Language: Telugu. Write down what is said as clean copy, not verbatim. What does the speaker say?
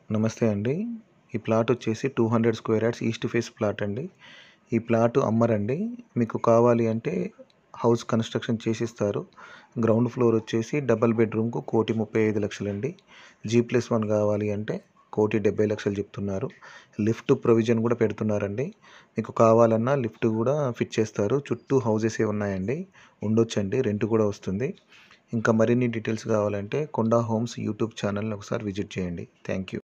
నమస్తే అండి. ఈ ప్లాట్ వచ్చేసి 200 square yards east phase plot అండి. ఈ ప్లాట్ అమ్మరండి. మీకు కావాలి అంటే హౌస్ కన్స్ట్రక్షన్ చేసిస్తారు. గ్రౌండ్ ఫ్లోర్ వచ్చేసి డబల్ బెడ్రూమ్‌కు 1,35,00,000 అండి. G+1 కావాలి అంటే 1,70,00,000 చెప్తున్నారు. లిఫ్ట్ ప్రొవిజన్ కూడా పెడుతున్నారండి. మీకు కావాలన్నా లిఫ్ట్ కూడా ఫిట్ చేస్తారు. చుట్టూ హౌసెసే ఉన్నాయండి. ఉండొచ్చండి. రెంట్ కూడా వస్తుంది. ఇంకా మరిన్ని డీటెయిల్స్ కావాలంటే కొండా హోమ్స్ యూట్యూబ్ ఛానల్‌ని ఒకసారి విజిట్ చేయండి. Thank you.